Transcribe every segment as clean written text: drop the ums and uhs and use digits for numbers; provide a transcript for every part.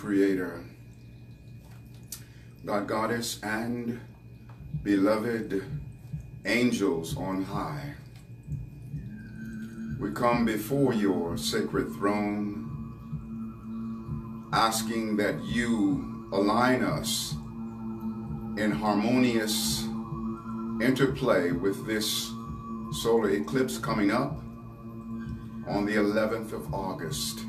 Creator, God, Goddess, and beloved angels on high, we come before your sacred throne, asking that you align us in harmonious interplay with this solar eclipse coming up on the 11th of August.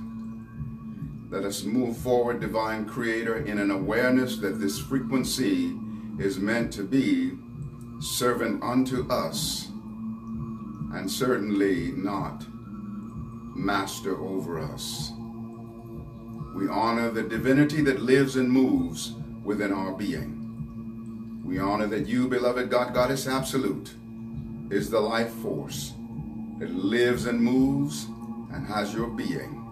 Let us move forward, Divine Creator, in an awareness that this frequency is meant to be servant unto us, and certainly not master over us. We honor the divinity that lives and moves within our being. We honor that you, beloved God, Goddess Absolute, is the life force that lives and moves and has your being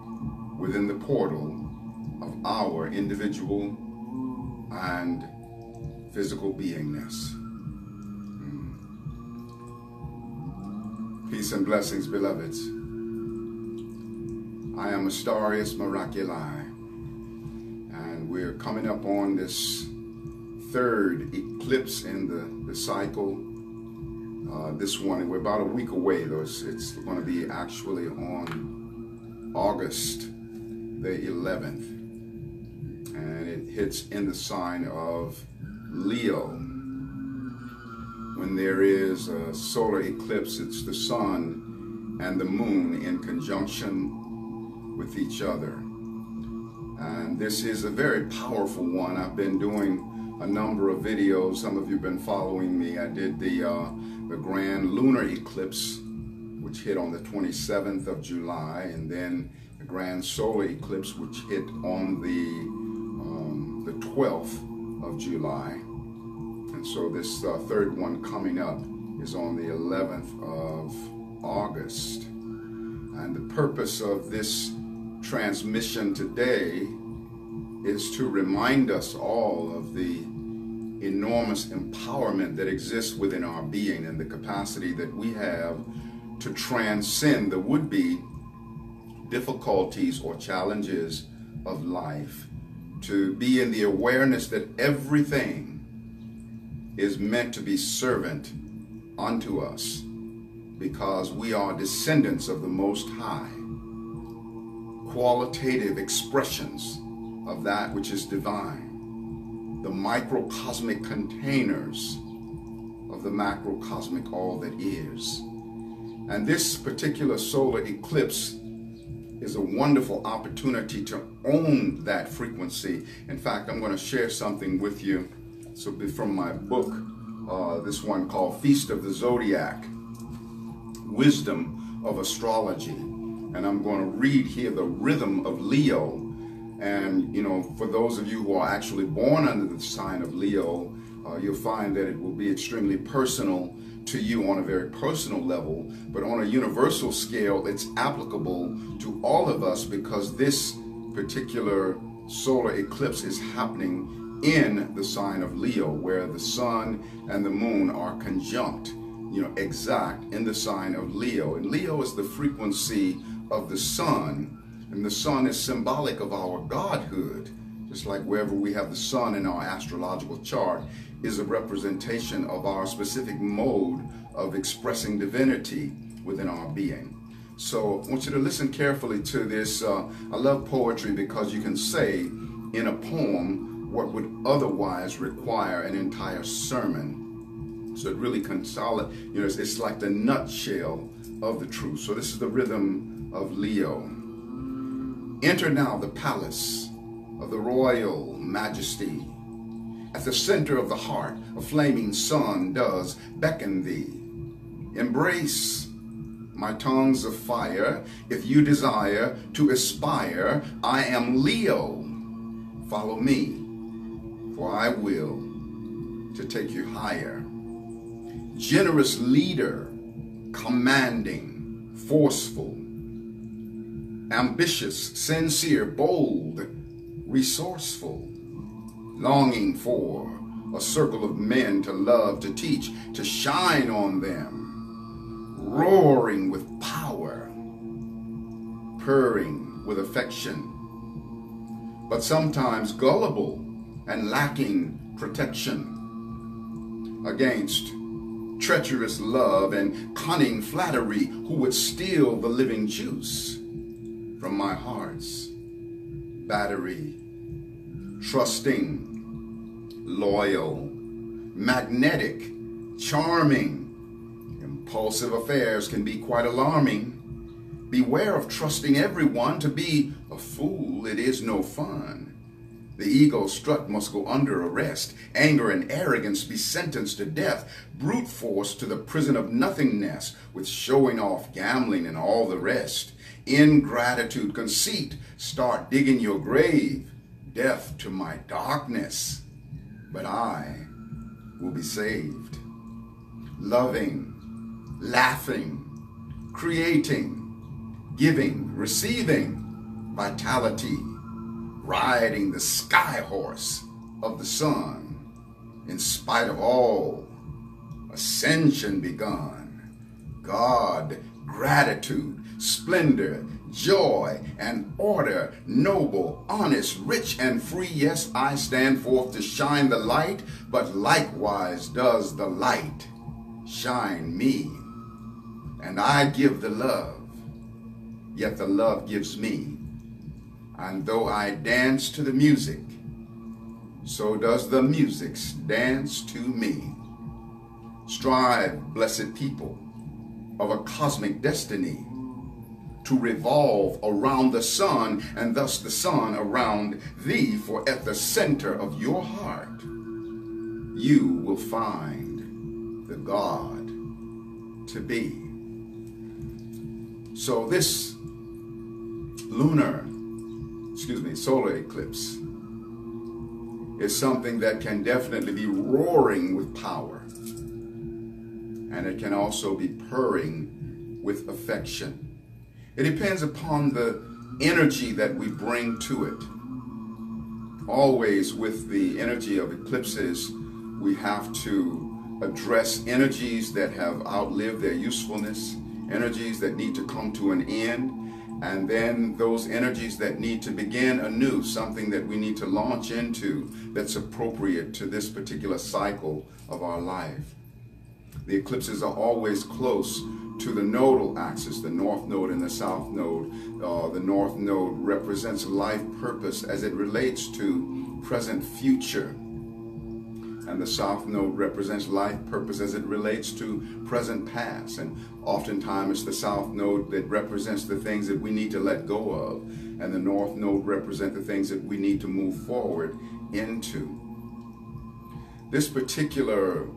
within the portal of our individual and physical beingness. Peace and blessings, beloveds. I am Astarius Miraculi, and we're coming up on this third eclipse in the cycle. This one, we're about a week away, though. It's going to be actually on August the 11th, and it hits in the sign of Leo. When there is a solar eclipse, it's the sun and the moon in conjunction with each other. And this is a very powerful one. I've been doing a number of videos. Some of you have been following me. I did the grand lunar eclipse, which hit on the 27th of July, and then the grand solar eclipse, which hit on the 12th of July. And so this third one coming up is on the 11th of August. And the purpose of this transmission today is to remind us all of the enormous empowerment that exists within our being and the capacity that we have to transcend the would-be difficulties or challenges of life, to be in the awareness that everything is meant to be servant unto us, because we are descendants of the Most High, qualitative expressions of that which is divine, the microcosmic containers of the macrocosmic all that is. And this particular solar eclipse is a wonderful opportunity to own that frequency. In fact, I'm going to share something with you. So from my book, this one called Feast of the Zodiac, Wisdom of Astrology. And I'm going to read here the rhythm of Leo. And, you know, for those of you who are actually born under the sign of Leo, you'll find that it will be extremely personal to you on a very personal level. But on a universal scale, it's applicable to all of us, because this particular solar eclipse is happening in the sign of Leo, where the sun and the moon are conjunct, you know, exact in the sign of Leo. And Leo is the frequency of the sun. And the sun is symbolic of our godhood, just like wherever we have the sun in our astrological chart is a representation of our specific mode of expressing divinity within our being. So I want you to listen carefully to this. I love poetry because you can say in a poem what would otherwise require an entire sermon. So it really consolidates, you know, it's like the nutshell of the truth. So this is the rhythm of Leo. Enter now the palace of the royal majesty. At the center of the heart, a flaming sun does beckon thee. Embrace my tongues of fire. If you desire to aspire, I am Leo. Follow me, for I will to take you higher. Generous leader, commanding, forceful, ambitious, sincere, bold, resourceful, longing for a circle of men to love, to teach, to shine on them, roaring with power, purring with affection, but sometimes gullible and lacking protection against treacherous love and cunning flattery, who would steal the living juice from my heart's battery. Trusting, loyal, magnetic, charming, impulsive affairs can be quite alarming. Beware of trusting everyone. To be a fool, it is no fun. The ego strut must go under arrest. Anger and arrogance be sentenced to death. Brute force to the prison of nothingness, with showing off, gambling, and all the rest. Ingratitude, conceit, start digging your grave. Death to my darkness, but I will be saved. Loving, laughing, creating, giving, receiving, vitality, riding the sky horse of the sun. In spite of all, ascension begun. God, gratitude, splendor, joy, and order, noble, honest, rich, and free. Yes, I stand forth to shine the light, but likewise does the light shine me. And I give the love, yet the love gives me. And though I dance to the music, so does the music dance to me. Strive, blessed people of a cosmic destiny, to revolve around the sun, and thus the sun around thee. For at the center of your heart, you will find the God to be. So this solar eclipse is something that can definitely be roaring with power. And it can also be purring with affection. It depends upon the energy that we bring to it. Always with the energy of eclipses, we have to address energies that have outlived their usefulness, energies that need to come to an end, and then those energies that need to begin anew, something that we need to launch into that's appropriate to this particular cycle of our life. The eclipses are always close to the nodal axis, the north node and the south node. The north node represents life purpose as it relates to present future. And the south node represents life purpose as it relates to present past. And oftentimes it's the south node that represents the things that we need to let go of. And the north node represents the things that we need to move forward into. This particular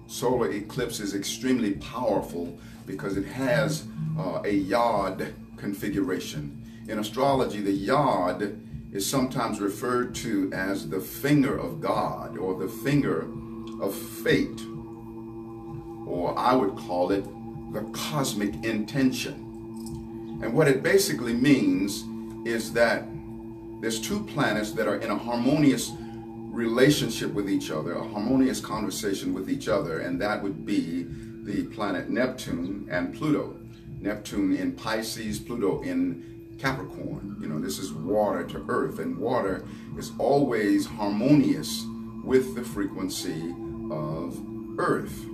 solar eclipse is extremely powerful because it has a yod configuration. In astrology, the yod is sometimes referred to as the finger of God, or the finger of fate, or I would call it the cosmic intention. And what it basically means is that there's two planets that are in a harmonious relationship with each other, a harmonious conversation with each other, and that would be the planet Neptune and Pluto. Neptune in Pisces, Pluto in Capricorn. You know, this is water to earth, and water is always harmonious with the frequency of earth.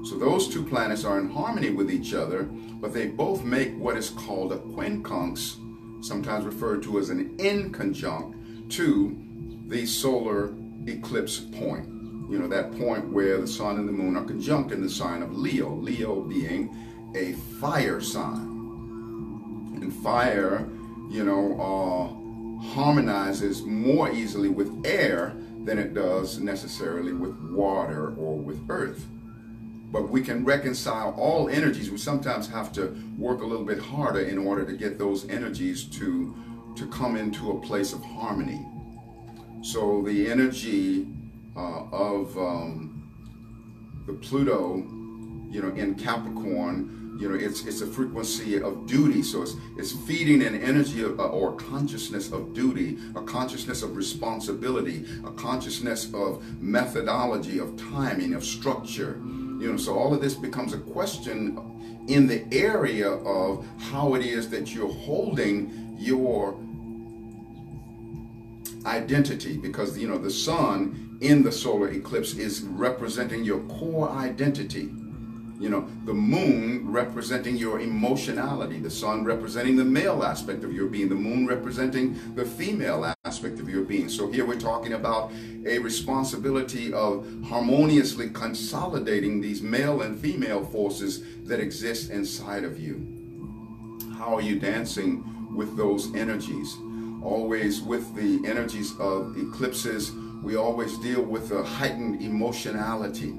So those two planets are in harmony with each other, but they both make what is called a quincunx, sometimes referred to as an inconjunct, to the solar eclipse point. You know, that point where the sun and the moon are conjunct in the sign of Leo. Leo being a fire sign. And fire, you know, harmonizes more easily with air than it does necessarily with water or with earth. But we can reconcile all energies. We sometimes have to work a little bit harder in order to get those energies to come into a place of harmony. So the energy of the Pluto, you know, in Capricorn, you know, it's a frequency of duty. So it's feeding an energy or consciousness of duty, a consciousness of responsibility, a consciousness of methodology, of timing, of structure. You know, so all of this becomes a question in the area of how it is that you're holding your identity, because you know the sun in the solar eclipse is representing your core identity. You know, the moon representing your emotionality, the sun representing the male aspect of your being, the moon representing the female aspect of your being. So here we're talking about a responsibility of harmoniously consolidating these male and female forces that exist inside of you. How are you dancing with those energies? Always with the energies of eclipses, we always deal with a heightened emotionality.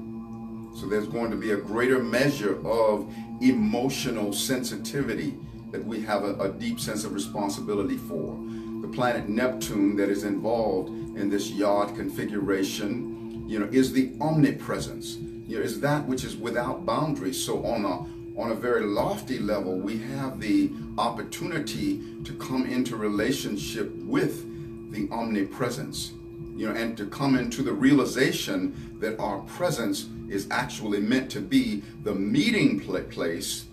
So there's going to be a greater measure of emotional sensitivity that we have a deep sense of responsibility for. The planet Neptune that is involved in this yod configuration, you know, is the omnipresence. You know, is that which is without boundaries. So on a very lofty level, we have the opportunity to come into relationship with the omnipresence, you know, and to come into the realization that our presence is actually meant to be the meeting place.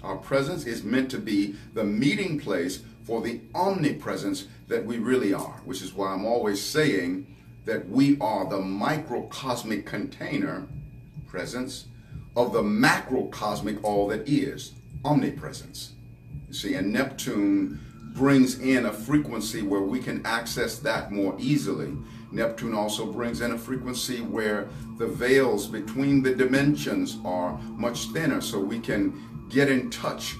Our presence is meant to be the meeting place for the omnipresence that we really are, which is why I'm always saying that we are the microcosmic container, presence, of the macrocosmic all that is, omnipresence. You see, and Neptune brings in a frequency where we can access that more easily. Neptune also brings in a frequency where the veils between the dimensions are much thinner, so we can get in touch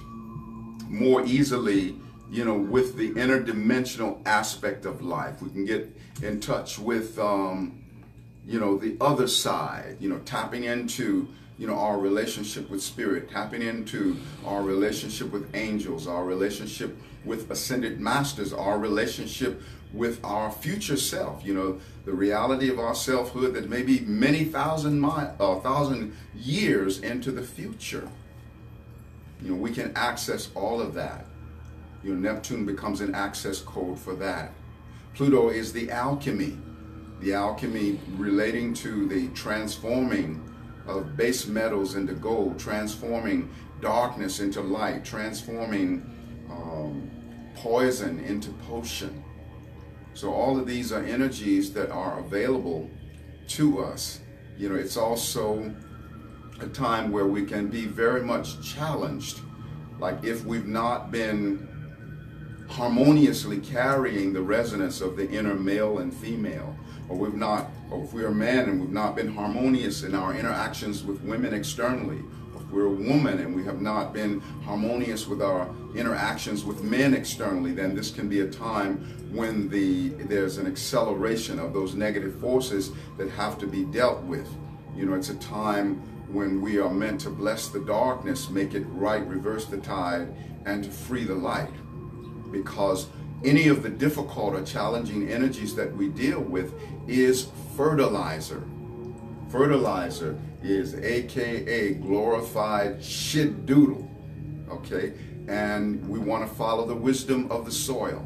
more easily, you know, with the interdimensional aspect of life. We can get in touch with, you know, the other side, you know, tapping into, you know, our relationship with spirit, tapping into our relationship with angels, our relationship with ascended masters, our relationship with our future self, you know, the reality of our selfhood that may be many thousand years into the future. You know, we can access all of that. You know, Neptune becomes an access code for that. Pluto is the alchemy relating to the transforming of base metals into gold, transforming darkness into light, transforming poison into potion. So all of these are energies that are available to us. You know, it's also a time where we can be very much challenged. Like if we've not been harmoniously carrying the resonance of the inner male and female, or if we're a man and we've not been harmonious in our interactions with women externally, or if we're a woman and we have not been harmonious with our interactions with men externally, then this can be a time when there's an acceleration of those negative forces that have to be dealt with. You know, it's a time when we are meant to bless the darkness, make it right, reverse the tide, and to free the light. Because any of the difficult or challenging energies that we deal with is fertilizer. Fertilizer is AKA glorified shit doodle, okay? And we want to follow the wisdom of the soil.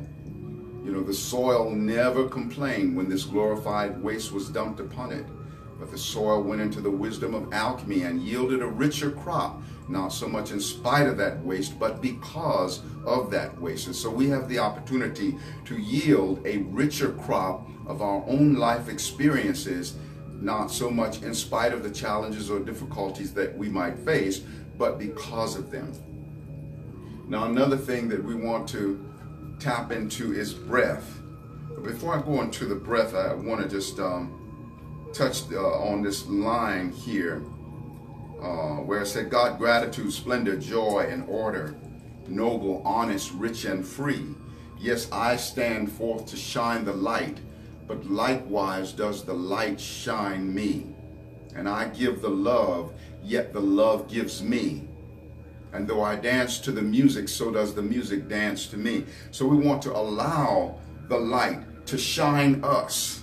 You know, the soil never complained when this glorified waste was dumped upon it. But the soil went into the wisdom of alchemy and yielded a richer crop, not so much in spite of that waste, but because of that waste. And so we have the opportunity to yield a richer crop of our own life experiences, not so much in spite of the challenges or difficulties that we might face, but because of them. Now, another thing that we want to tap into is breath. But before I go into the breath, I want to just touched on this line here where it said, God, gratitude, splendor, joy, and order, noble, honest, rich, and free. Yes, I stand forth to shine the light, but likewise does the light shine me. And I give the love, yet the love gives me. And though I dance to the music, so does the music dance to me. So we want to allow the light to shine us.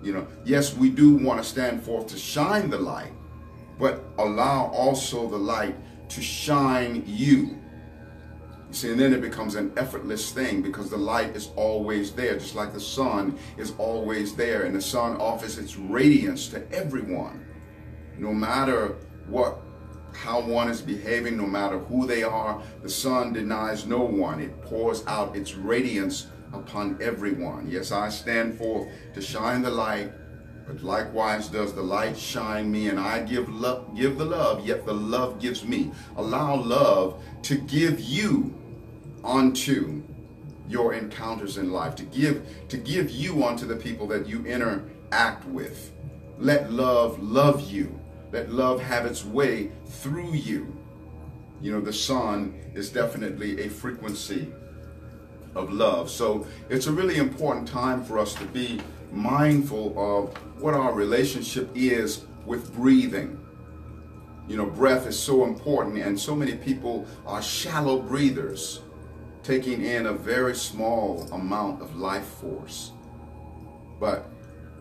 You know, yes, we do want to stand forth to shine the light, but allow also the light to shine you. You see, and then it becomes an effortless thing because the light is always there, just like the sun is always there, and the sun offers its radiance to everyone. No matter how one is behaving, no matter who they are, the sun denies no one. It pours out its radiance upon everyone. Yes, I stand forth to shine the light, but likewise does the light shine me, and I give the love, yet the love gives me. Allow love to give you unto your encounters in life, to give you unto the people that you interact with. Let love love you. Let love have its way through you. You know, the sun is definitely a frequency of love. So it's a really important time for us to be mindful of what our relationship is with breathing. You know, breath is so important, and so many people are shallow breathers, taking in a very small amount of life force. But,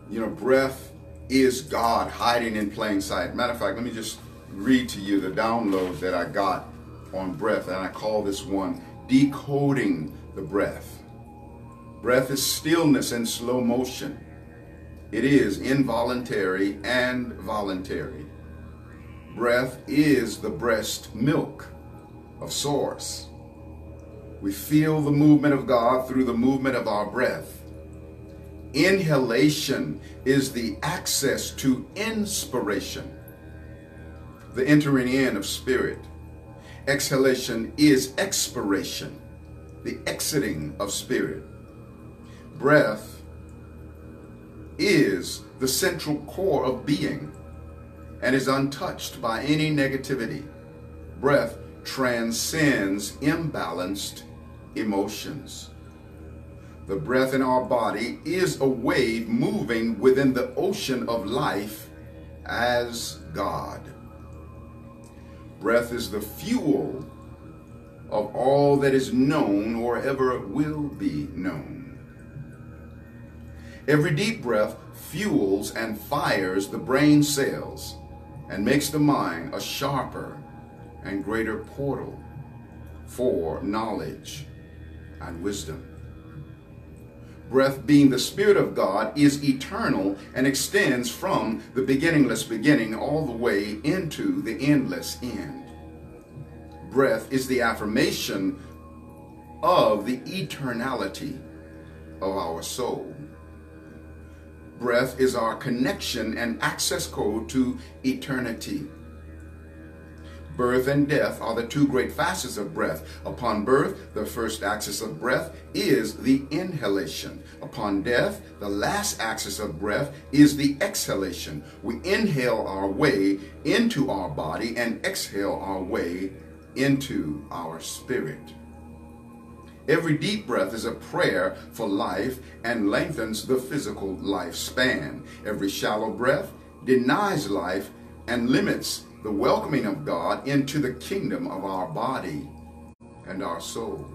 you know, breath is God hiding in plain sight. Matter of fact, let me just read to you the download that I got on breath, and I call this one Decoding the Breath. Breath is stillness in slow motion. It is involuntary and voluntary. Breath is the breast milk of source. We feel the movement of God through the movement of our breath. Inhalation is the access to inspiration, the entering in of spirit. Exhalation is expiration, the exiting of spirit. Breath is the central core of being and is untouched by any negativity. Breath transcends imbalanced emotions. The breath in our body is a wave moving within the ocean of life as God. Breath is the fuel of all that is known or ever will be known. Every deep breath fuels and fires the brain cells and makes the mind a sharper and greater portal for knowledge and wisdom. Breath, being the Spirit of God, is eternal and extends from the beginningless beginning all the way into the endless end. Breath is the affirmation of the eternality of our soul. Breath is our connection and access code to eternity. Birth and death are the two great facets of breath. Upon birth, the first axis of breath is the inhalation. Upon death, the last axis of breath is the exhalation. We inhale our way into our body and exhale our way into our spirit. Every deep breath is a prayer for life and lengthens the physical lifespan. Every shallow breath denies life and limits the welcoming of God into the kingdom of our body and our soul.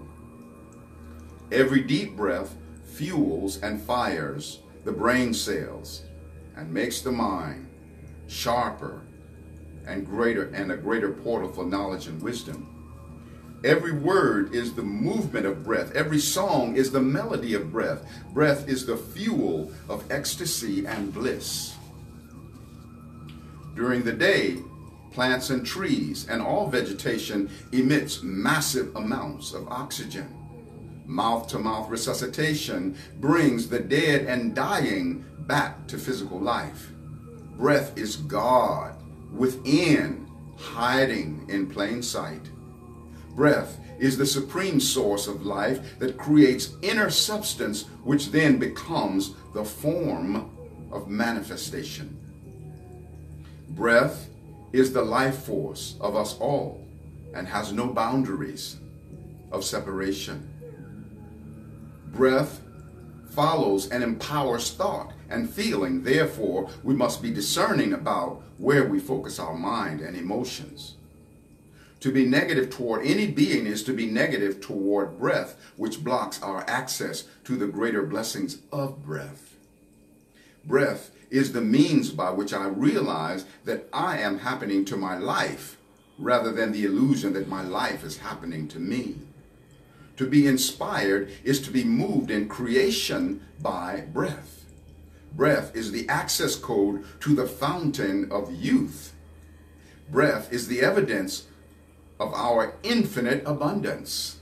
Every deep breath fuels and fires the brain cells and makes the mind sharper and a greater portal for knowledge and wisdom. Every word is the movement of breath. Every song is the melody of breath. Breath is the fuel of ecstasy and bliss. During the day, plants and trees and all vegetation emits massive amounts of oxygen. Mouth-to-mouth resuscitation brings the dead and dying back to physical life. Breath is God within, hiding in plain sight. Breath is the supreme source of life that creates inner substance, which then becomes the form of manifestation. Breath is the life force of us all and has no boundaries of separation. Breath follows and empowers thought and feeling. Therefore, we must be discerning about where we focus our mind and emotions. To be negative toward any being is to be negative toward breath, which blocks our access to the greater blessings of breath. Breath is the means by which I realize that I am happening to my life rather than the illusion that my life is happening to me. To be inspired is to be moved in creation by breath. Breath is the access code to the fountain of youth. Breath is the evidence of our infinite abundance.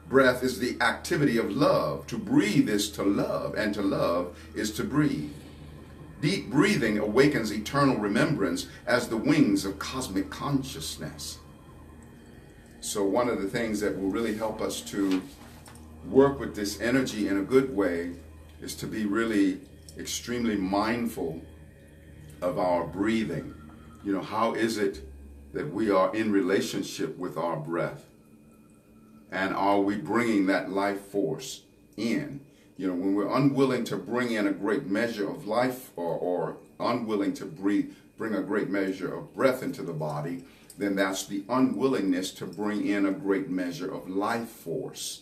breath is the activity of love. To breathe is to love, and to love is to breathe. Deep breathing awakens eternal remembrance as the wings of cosmic consciousness. So one of the things that will really help us to work with this energy in a good way is to be really extremely mindful of our breathing. You know, how is it that we are in relationship with our breath? And are we bringing that life force in? You know, when we're unwilling to bring in a great measure of life, or unwilling to bring a great measure of breath into the body, then that's the unwillingness to bring in a great measure of life force.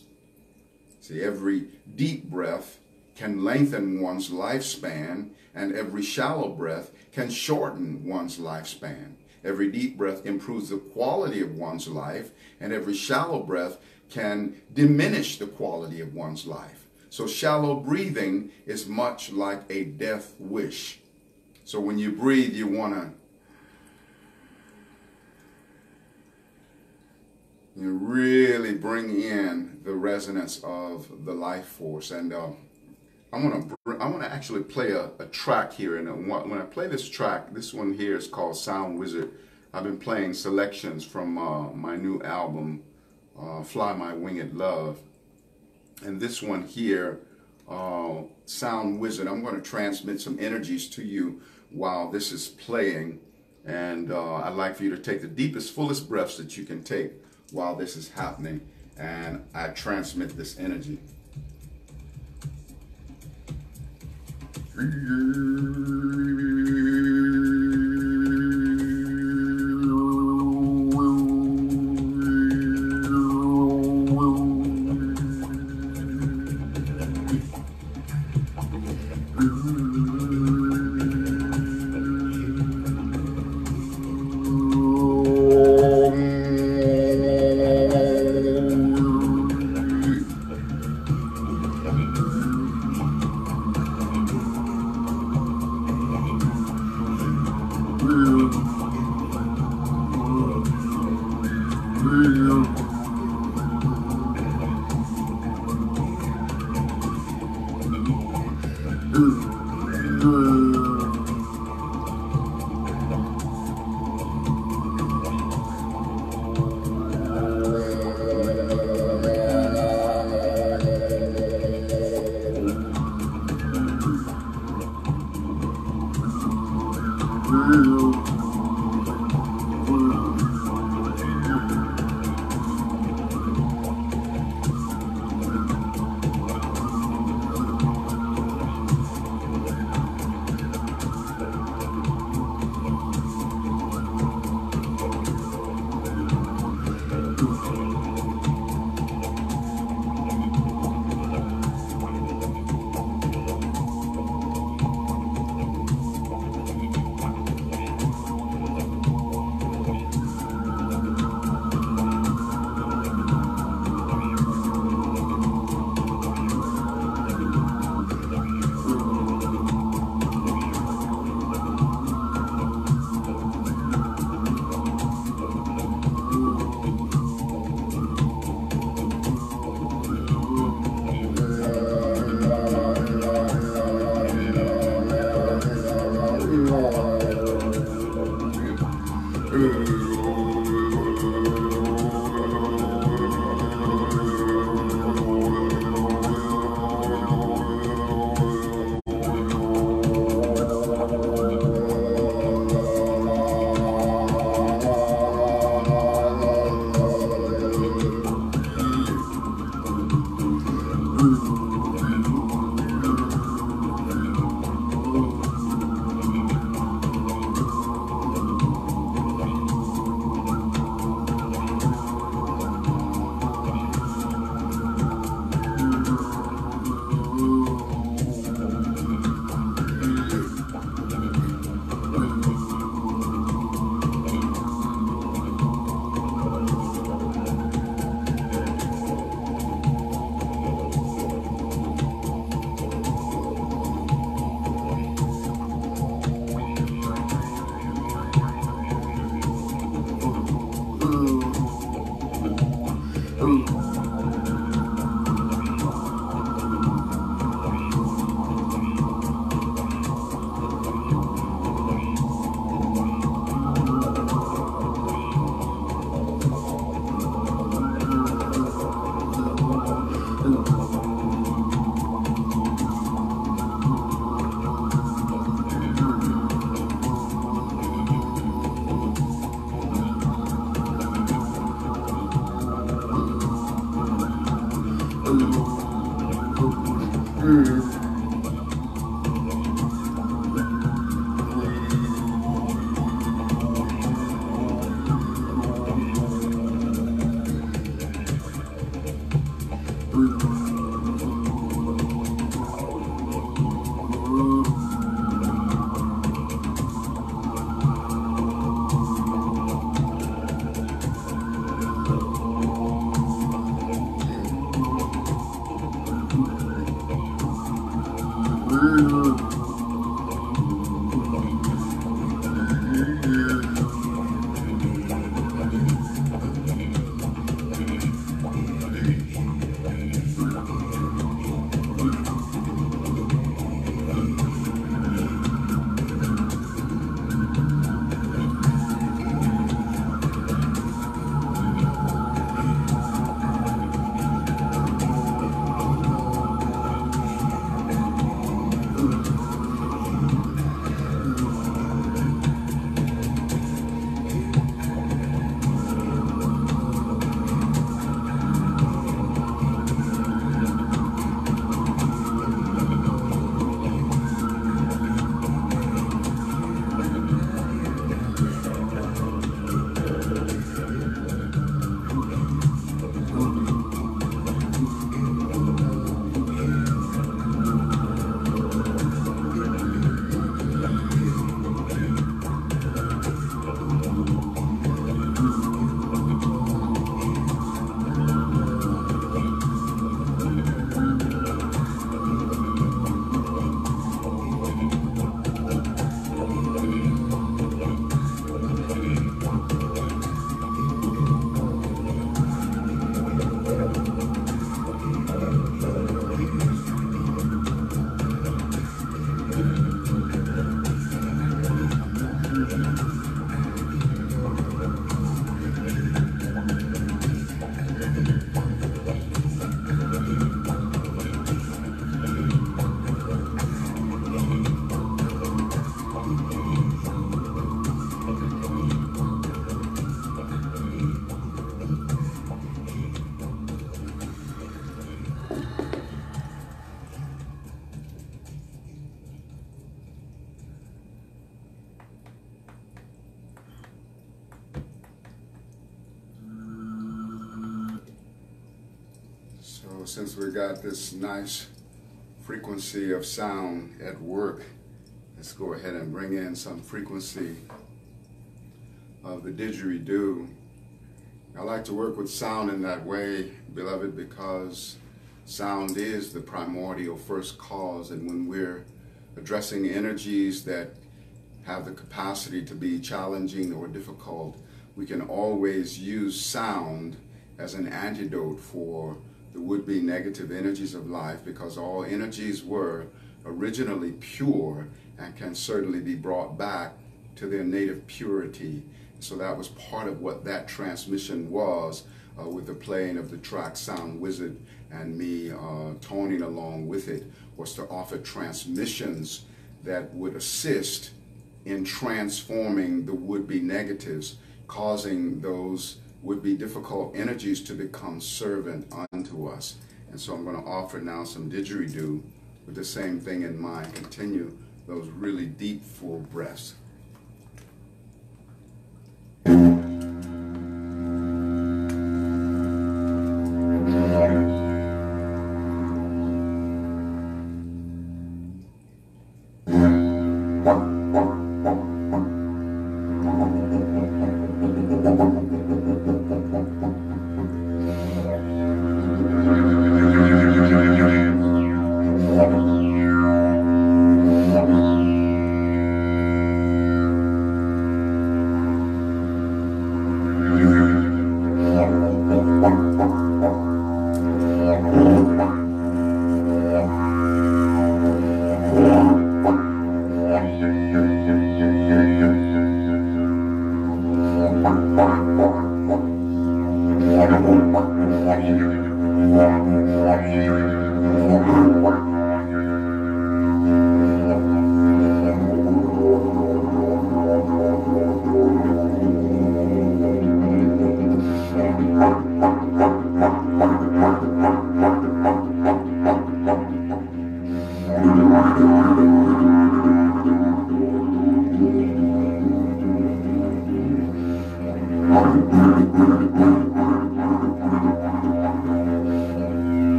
See, every deep breath can lengthen one's lifespan, and every shallow breath can shorten one's lifespan. Every deep breath improves the quality of one's life, and every shallow breath can diminish the quality of one's life. So shallow breathing is much like a death wish. So when you breathe, you want to really bring in the resonance of the life force. And I want to actually play a track here. And when I play this track, this one here is called Sound Wizard. I've been playing selections from my new album, Fly My Winged Love. And this one here, Sound Wizard, I'm going to transmit some energies to you while this is playing. And I'd like for you to take the deepest, fullest breaths that you can take while this is happening. And I transmit this energy. So since we got this nice frequency of sound at work, let's go ahead and bring in some frequency of the didgeridoo. I like to work with sound in that way, beloved, because sound is the primordial first cause, and when we're addressing energies that have the capacity to be challenging or difficult, we can always use sound as an antidote for the would-be negative energies of life, because all energies were originally pure and can certainly be brought back to their native purity. So that was part of what that transmission was, with the playing of the track Sound Wizard and me toning along with it, was to offer transmissions that would assist in transforming the would-be negatives, causing those would-be difficult energies to become servant unto us. And so I'm going to offer now some didgeridoo with the same thing in mind. Continue those really deep, full breaths.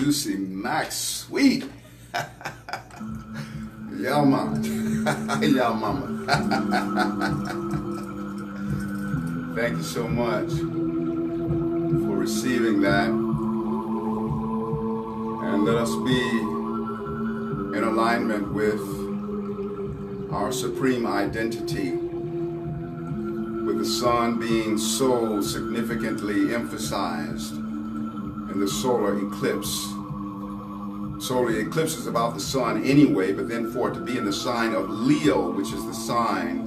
Juicy Max Sweet. Y'all mama. Y'all mama. Thank you so much for receiving that. And let us be in alignment with our supreme identity, with the sun being so significantly emphasized in the solar eclipse. Solar eclipse is about the sun anyway, but then for it to be in the sign of Leo, which is the sign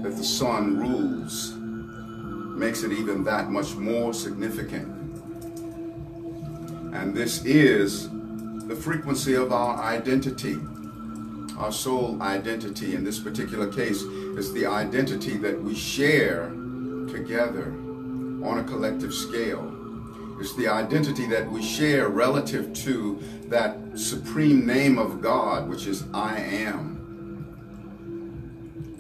that the sun rules, makes it even that much more significant. And this is the frequency of our identity. Our soul identity in this particular case is the identity that we share together on a collective scale. It's the identity that we share relative to that supreme name of God, which is I am.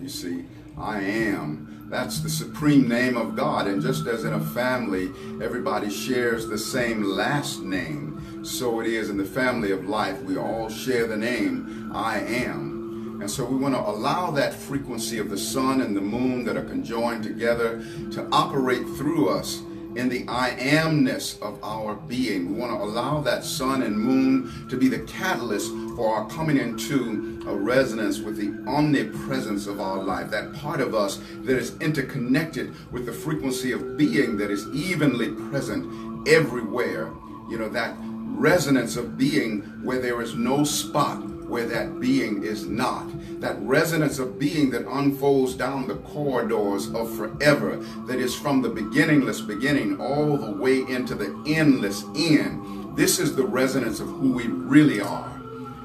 You see, I am. That's the supreme name of God. And just as in a family, everybody shares the same last name, so it is in the family of life. We all share the name I am. And so we want to allow that frequency of the sun and the moon that are conjoined together to operate through us in the I amness of our being. We want to allow that sun and moon to be the catalyst for our coming into a resonance with the omnipresence of our life, that part of us that is interconnected with the frequency of being that is evenly present everywhere. You know, that resonance of being where there is no spot where that being is not. That resonance of being that unfolds down the corridors of forever, that is from the beginningless beginning all the way into the endless end. This is the resonance of who we really are.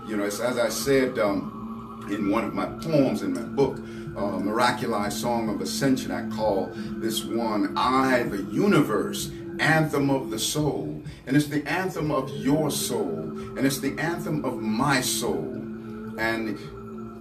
You know, it's as I said in one of my poems in my book, Miraculous Song of Ascension, I call this one, I, the Universe, Anthem of the Soul. And it's the anthem of your soul, and it's the anthem of my soul. And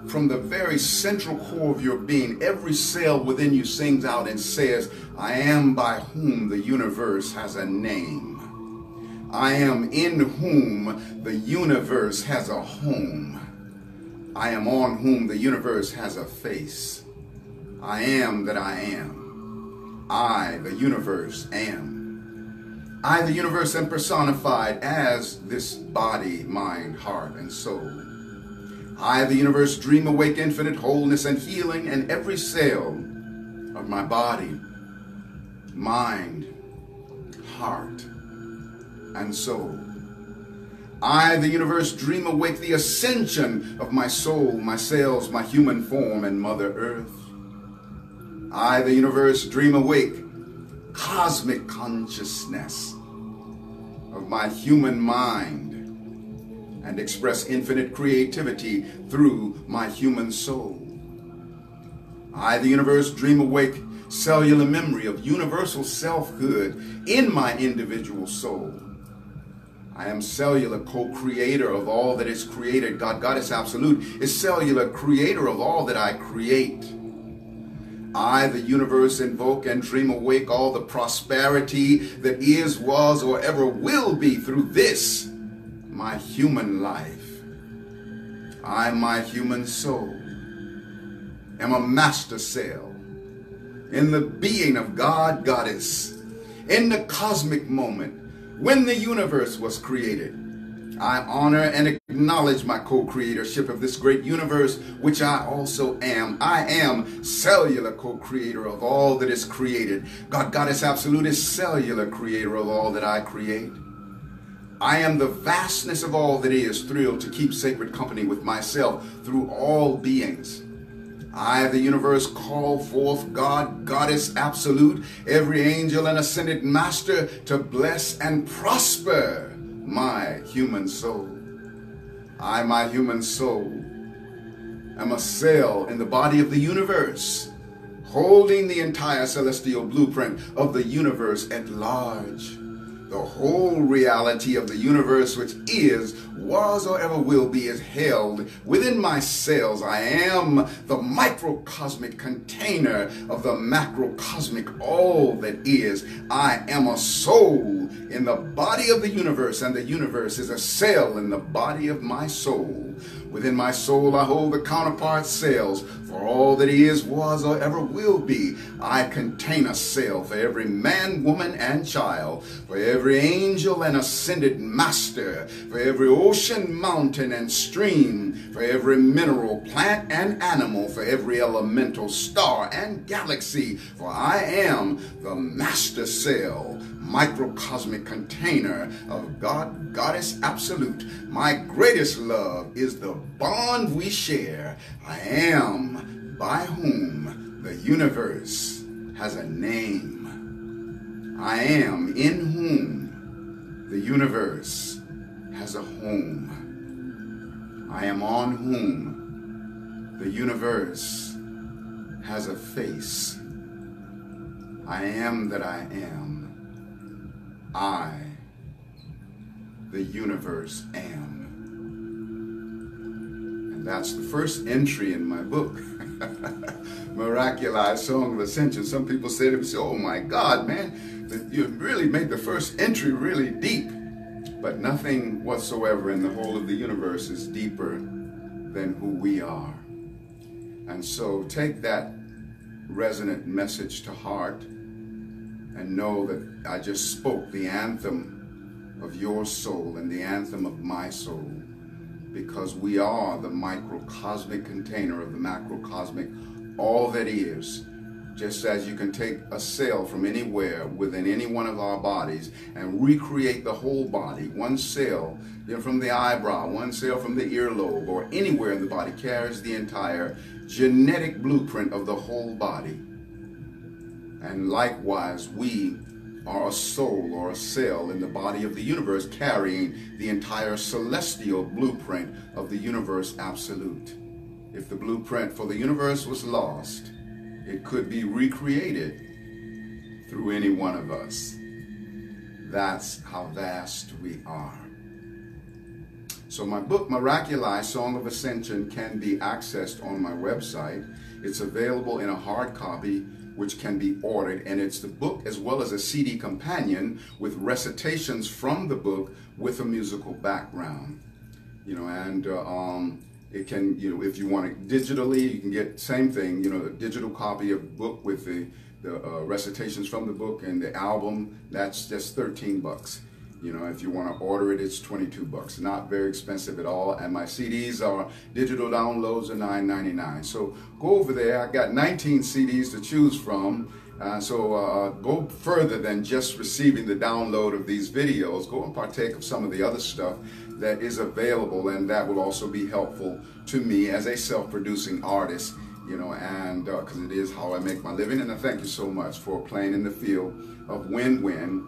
from the very central core of your being, every cell within you sings out and says, I am by whom the universe has a name. I am in whom the universe has a home. I am on whom the universe has a face. I am that I am. I, the universe, am. I, the universe, am personified as this body, mind, heart, and soul. I, the universe, dream awake infinite wholeness and healing in every cell of my body, mind, heart, and soul. I, the universe, dream awake the ascension of my soul, my cells, my human form, and Mother Earth. I, the universe, dream awake cosmic consciousness of my human mind and express infinite creativity through my human soul. I, the universe, dream awake cellular memory of universal selfhood in my individual soul. I am cellular co-creator of all that is created. God, Goddess Absolute, is cellular creator of all that I create. I, the universe, invoke and dream awake all the prosperity that is, was, or ever will be through this, my human life. I, my human soul, am a master cell in the being of God, Goddess, in the cosmic moment when the universe was created. I honor and acknowledge my co-creatorship of this great universe, which I also am. I am cellular co-creator of all that is created. God, Goddess Absolute, is cellular creator of all that I create. I am the vastness of all that is, thrilled to keep sacred company with myself through all beings. I, the universe, call forth God, Goddess Absolute, every angel and ascended master to bless and prosper my human soul. I, my human soul, am a cell in the body of the universe, holding the entire celestial blueprint of the universe at large. The whole reality of the universe, which is, was, or ever will be, is held within my cells. I am the microcosmic container of the macrocosmic all that is. I am a soul in the body of the universe, and the universe is a cell in the body of my soul. Within my soul I hold the counterpart cells for all that is, was, or ever will be. I contain a cell for every man, woman, and child, for every angel and ascended master, for every ocean, mountain, and stream, for every mineral, plant, and animal, for every elemental star and galaxy. For I am the master cell, microcosmic container of God, Goddess Absolute. My greatest love is the bond we share. I am by whom the universe has a name. I am in whom the universe has a home. I am on whom the universe has a face. I am that I am. I, the universe, am. And that's the first entry in my book, Miraculous Song of Ascension. Some people say to me, oh my God, man, you really made the first entry really deep. But nothing whatsoever in the whole of the universe is deeper than who we are. And so take that resonant message to heart, and know that I just spoke the anthem of your soul and the anthem of my soul, because we are the microcosmic container of the macrocosmic all that is. Just as you can take a cell from anywhere within any one of our bodies and recreate the whole body, one cell, from the eyebrow, one cell from the earlobe, or anywhere in the body, carries the entire genetic blueprint of the whole body. And likewise, we are a soul or a cell in the body of the universe, carrying the entire celestial blueprint of the universe absolute. If the blueprint for the universe was lost, it could be recreated through any one of us. That's how vast we are. So my book, Miraculous Song of Ascension, can be accessed on my website. It's available in a hard copy, which can be ordered, and it's the book as well as a CD companion with recitations from the book with a musical background. It can, if you want it digitally, you can get same thing, a digital copy of the book with the recitations from the book and the album. That's just $13. If you want to order it, it's $22. Not very expensive at all. And my CDs are digital downloads are $9.99. So go over there. I got 19 CDs to choose from. So go further than just receiving the download of these videos. Go and partake of some of the other stuff that is available, and that will also be helpful to me as a self-producing artist, and because it is how I make my living. And I thank you so much for playing in the field of win-win.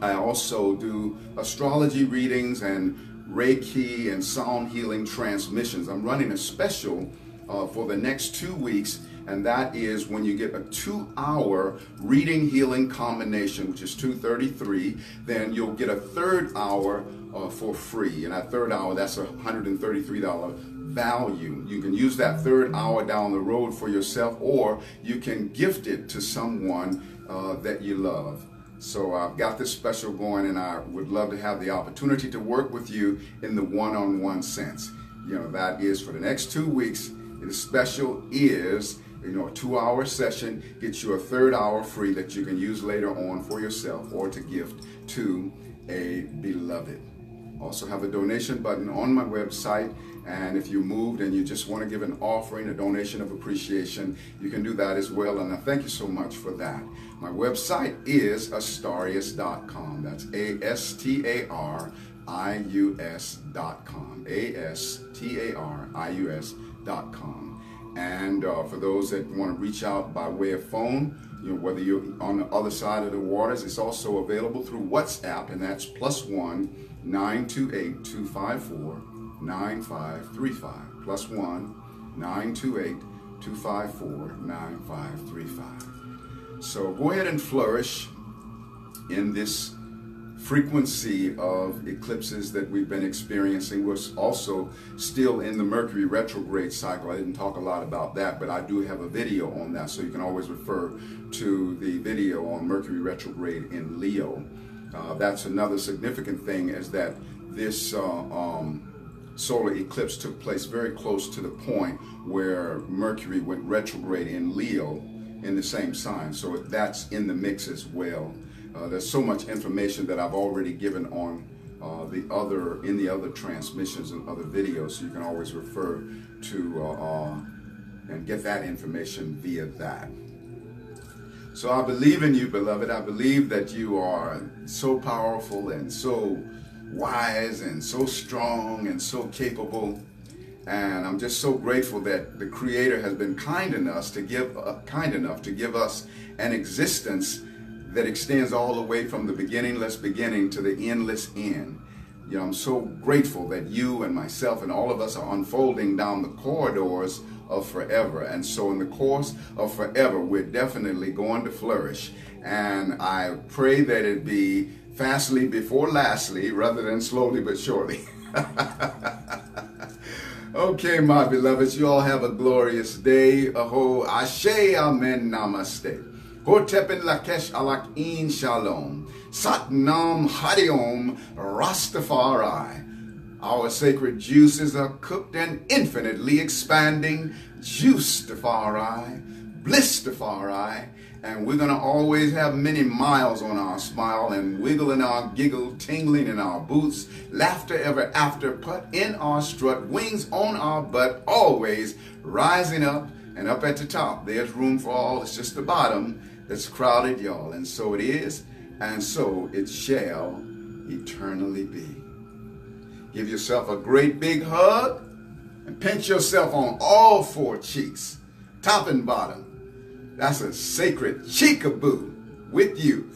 I also do astrology readings and Reiki and sound healing transmissions. I'm running a special for the next 2 weeks, and that is when you get a 2-hour reading healing combination, which is $233, then you'll get a third hour for free. And that third hour, that's a $133 value. You can use that third hour down the road for yourself, or you can gift it to someone that you love. So I've got this special going, and I would love to have the opportunity to work with you in the one-on-one sense. That is for the next 2 weeks. The special is, a 2-hour session, gets you a third hour free that you can use later on for yourself or to gift to a beloved. Also have a donation button on my website, and if you moved and you just want to give an offering, a donation of appreciation, you can do that as well, and I thank you so much for that. My website is astarius.com. That's ASTARIUS.com. ASTARIUS.com. And for those that want to reach out by way of phone, whether you're on the other side of the waters, it's also available through WhatsApp, and that's +1 928 254 9535. +1 928 254 9535. So go ahead and flourish in this frequency of eclipses that we've been experiencing. We're also still in the Mercury retrograde cycle. I didn't talk a lot about that, but I do have a video on that, so you can always refer to the video on Mercury retrograde in Leo. That's another significant thing, is that this solar eclipse took place very close to the point where Mercury went retrograde in Leo in the same sign. So that's in the mix as well. There's so much information that I've already given on in the other transmissions and other videos, so you can always refer to and get that information via that. So I believe in you, beloved. I believe that you are so powerful and so wise and so strong and so capable. And I'm just so grateful that the Creator has been kind enough to give us an existence that extends all the way from the beginningless beginning to the endless end. You know, I'm so grateful that you and myself and all of us are unfolding down the corridors of forever. And so in the course of forever, we're definitely going to flourish. And I pray that it be fastly before lastly, rather than slowly but surely. Okay, my beloveds, you all have a glorious day. Aho, ashe, amen, namaste. Hotepin lakesh alak in shalom. Satnam hariom Rastafari. Our sacred juices are cooked and infinitely expanding. Juicefari, Blissfari, and we're going to always have many miles on our smile and wiggle in our giggle, tingling in our boots, laughter ever after, put in our strut, wings on our butt, always rising up and up at the top. There's room for all. It's just the bottom that's crowded, y'all. And so it is, and so it shall eternally be. Give yourself a great big hug and pinch yourself on all four cheeks, top and bottom. That's a sacred cheekaboo with you.